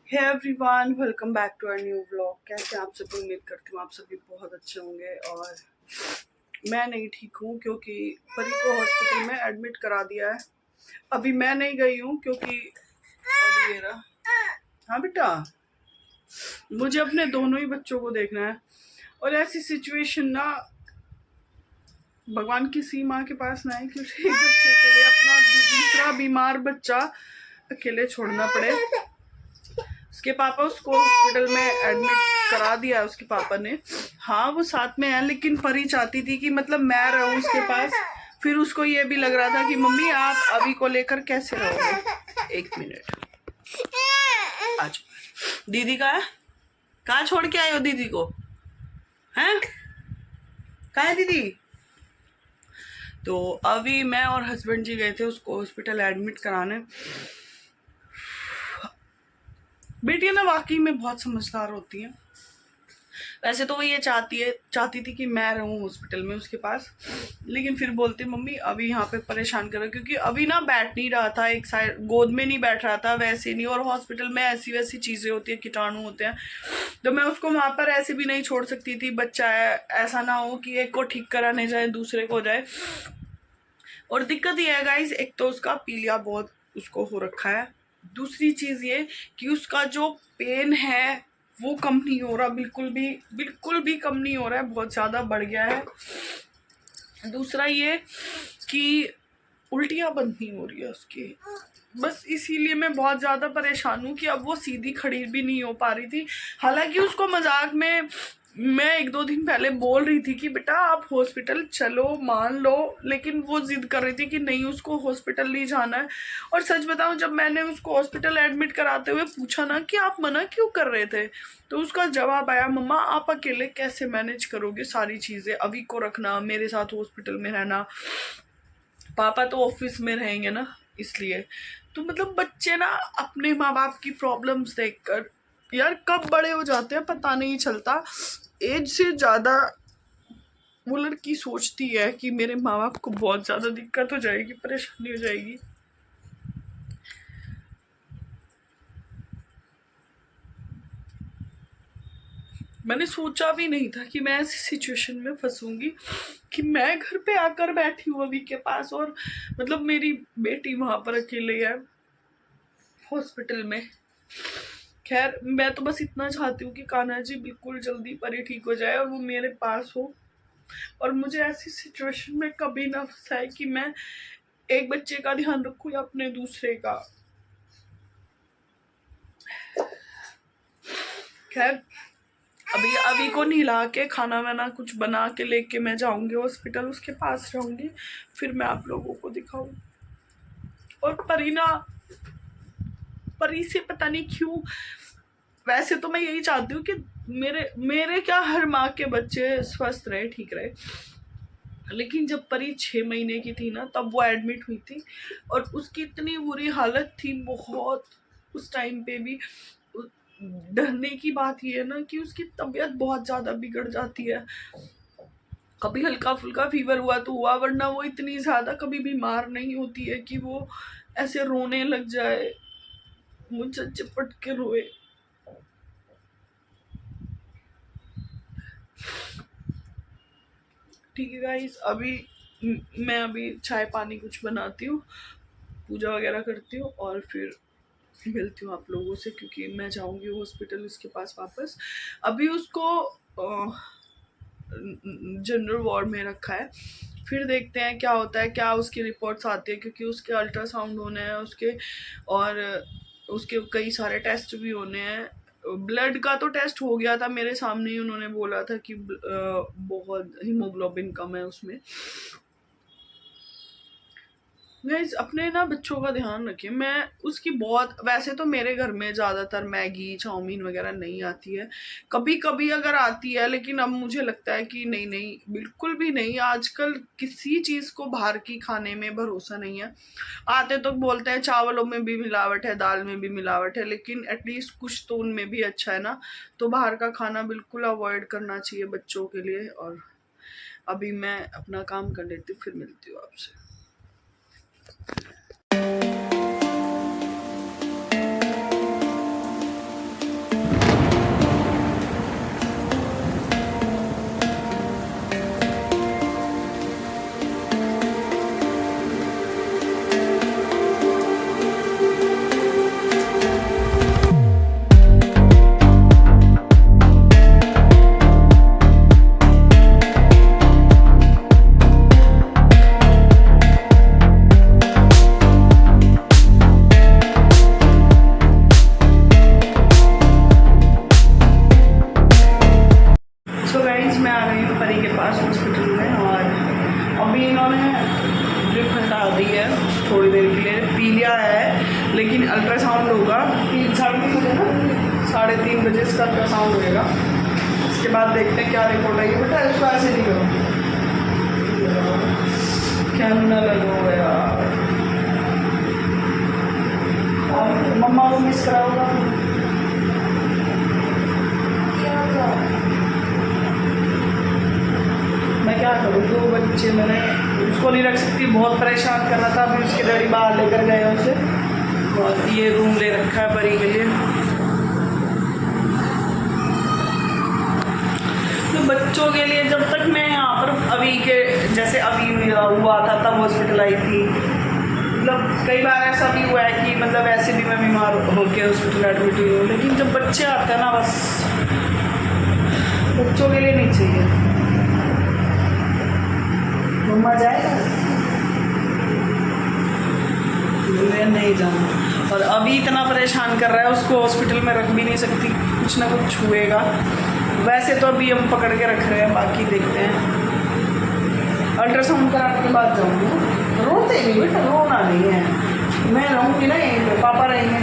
Hey everyone, welcome back to our new vlog. कैसे आप सभी? उम्मीद करती हूँ आप सभी बहुत अच्छे होंगे। और मैं नहीं ठीक हूँ क्योंकि परी को हॉस्पिटल में एडमिट करा दिया है। अभी मैं नहीं गई हूँ क्योंकि अभी ये रहा। हाँ बेटा, मुझे अपने दोनों ही बच्चों को देखना है। और ऐसी सिचुएशन ना भगवान किसी माँ के पास ना है कि उसे एक बच्चे के लिए अपना दूसरा बीमार बच्चा अकेले छोड़ना पड़े। उसके पापा उसको हॉस्पिटल में एडमिट करा दिया उसके पापा ने। हाँ, वो साथ में है, लेकिन परी चाहती थी कि मतलब मैं रहूं उसके पास। फिर उसको ये भी लग रहा था कि मम्मी आप अभी को लेकर कैसे रहोगे। एक मिनट, आज दीदी का है, कहाँ छोड़ के आए हो दीदी को? हैं, कहाँ है दीदी? तो अभी मैं और हस्बैंड जी गए थे उसको हॉस्पिटल एडमिट कराने। बेटियां ना वाकई में बहुत समझदार होती हैं। वैसे तो वो ये चाहती थी कि मैं रहूं हॉस्पिटल में उसके पास, लेकिन फिर बोलती मम्मी अभी यहाँ पे परेशान करो, क्योंकि अभी ना बैठ नहीं रहा था, एक साइड गोद में नहीं बैठ रहा था, वैसे नहीं। और हॉस्पिटल में ऐसी वैसी चीजें होती है, कीटाणु होते हैं, तो मैं उसको वहां पर ऐसे भी नहीं छोड़ सकती थी। बच्चा है, ऐसा ना हो कि एक को ठीक कराने जाए दूसरे को जाए। और दिक्कत ये है गाइस, एक तो उसका पीलिया बहुत उसको हो रखा है, दूसरी चीज ये कि उसका जो पेन है वो कम नहीं हो रहा, बिल्कुल भी कम नहीं हो रहा है, बहुत ज्यादा बढ़ गया है। दूसरा ये कि उल्टियां बंद नहीं हो रही है उसकी। बस इसीलिए मैं बहुत ज्यादा परेशान हूँ कि अब वो सीधी खड़ी भी नहीं हो पा रही थी। हालांकि उसको मजाक में मैं एक दो दिन पहले बोल रही थी कि बेटा आप हॉस्पिटल चलो, मान लो, लेकिन वो जिद कर रही थी कि नहीं उसको हॉस्पिटल नहीं जाना है। और सच बताऊं, जब मैंने उसको हॉस्पिटल एडमिट कराते हुए पूछा ना कि आप मना क्यों कर रहे थे, तो उसका जवाब आया, मम्मा आप अकेले कैसे मैनेज करोगे सारी चीजें, अभी को रखना, मेरे साथ हॉस्पिटल में रहना, पापा तो ऑफिस में रहेंगे ना, इसलिए। तो मतलब बच्चे ना अपने माँ बाप की प्रॉब्लम्स देखकर यार कब बड़े हो जाते हैं पता नहीं चलता। एज से ज्यादा वो लड़की सोचती है कि मेरे माँ बाप को बहुत ज्यादा दिक्कत हो जाएगी, परेशानी हो जाएगी। मैंने सोचा भी नहीं था कि मैं ऐसी सिचुएशन में फंसूंगी कि मैं घर पे आकर बैठी हूँ अभी के पास, और मतलब मेरी बेटी वहां पर अकेले है हॉस्पिटल में। खैर, मैं तो बस इतना चाहती हूँ कि कान्हा जी बिल्कुल जल्दी परी ठीक हो जाए और वो मेरे पास हो, और मुझे ऐसी सिचुएशन में कभी ना फंसाए कि मैं एक बच्चे का ध्यान रखूं या अपने दूसरे का। खैर, अभी को नहिला के खाना वाना कुछ बना के लेके मैं जाऊंगी हॉस्पिटल, उसके पास रहूंगी, फिर मैं आप लोगों को दिखाऊं। और परी से पता नहीं क्यों, वैसे तो मैं यही चाहती हूँ कि मेरे क्या हर माँ के बच्चे स्वस्थ रहे, ठीक रहे, लेकिन जब परी 6 महीने की थी ना तब वो एडमिट हुई थी, और उसकी इतनी बुरी हालत थी बहुत उस टाइम पे भी। डरने की बात ये है ना कि उसकी तबीयत बहुत ज्यादा बिगड़ जाती है। कभी हल्का फुल्का फीवर हुआ तो हुआ, वरना वो इतनी ज्यादा कभी बीमार नहीं होती है कि वो ऐसे रोने लग जाए, मुझसे चिपट के रोए। ठीक है गाइस, मैं अभी चाय पानी कुछ बनाती हूँ, पूजा वगैरह करती हूँ, और फिर मिलती हूँ आप लोगों से, क्योंकि मैं जाऊंगी हॉस्पिटल उसके पास वापस। अभी उसको जनरल वार्ड में रखा है, फिर देखते हैं क्या होता है, क्या उसकी रिपोर्ट्स आती है, क्योंकि उसके अल्ट्रासाउंड होने हैं उसके, और उसके कई सारे टेस्ट भी होने हैं। ब्लड का तो टेस्ट हो गया था, मेरे सामने ही उन्होंने बोला था कि बहुत हीमोग्लोबिन कम है उसमें। गाइस, अपने ना बच्चों का ध्यान रखिए। मैं उसकी बहुत, वैसे तो मेरे घर में ज्यादातर मैगी चाउमीन वगैरह नहीं आती है, कभी कभी अगर आती है, लेकिन अब मुझे लगता है कि नहीं नहीं, बिल्कुल भी नहीं। आजकल किसी चीज को बाहर की खाने में भरोसा नहीं है। आते तो बोलते हैं चावलों में भी मिलावट है, दाल में भी मिलावट है, लेकिन एटलीस्ट कुछ तो उनमें भी अच्छा है ना। तो बाहर का खाना बिल्कुल अवॉइड करना चाहिए बच्चों के लिए। और अभी मैं अपना काम कर लेती हूँ, फिर मिलती हूँ आपसे। 3:30 बजे इसका अल्ट्रासाउंड होएगा। उसके बाद देखते हैं क्या रिपोर्ट आई। बेटा इसको ऐसे नहीं करो, क्या ना लगो यार, मम्मा को मिस कराऊंगा। मैं क्या करूँ, 2 बच्चे मैंने उसको नहीं रख सकती, बहुत परेशान कर रहा था। अभी उसके डैडी बाहर लेकर गए उसे, और ये रूम ले रखा है परी के लिए। तो बच्चों के लिए जब तक मैं यहाँ पर अभी के जैसे अभी हुआ था तब हॉस्पिटल आई थी, मतलब कई बार ऐसा भी हुआ है कि मतलब ऐसे भी मैं बीमार होकर हॉस्पिटल एडमिट हुई हूँ। लेकिन जब बच्चे आते हैं ना, बस बच्चों के लिए नहीं चाहिए। मम्मा जाएगा, मैं नहीं जाऊँ। और अभी इतना परेशान कर रहा है, उसको हॉस्पिटल में रख भी नहीं सकती, कुछ ना कुछ छुएगा। वैसे तो अभी हम पकड़ के रख रहे हैं, बाकी देखते हैं। अल्ट्रासाउंड कराने के बाद जाऊँगी। रोते नहीं बेटा, रोना नहीं है, मैं रहूँगी ना यहीं पे, पापा रहेंगे।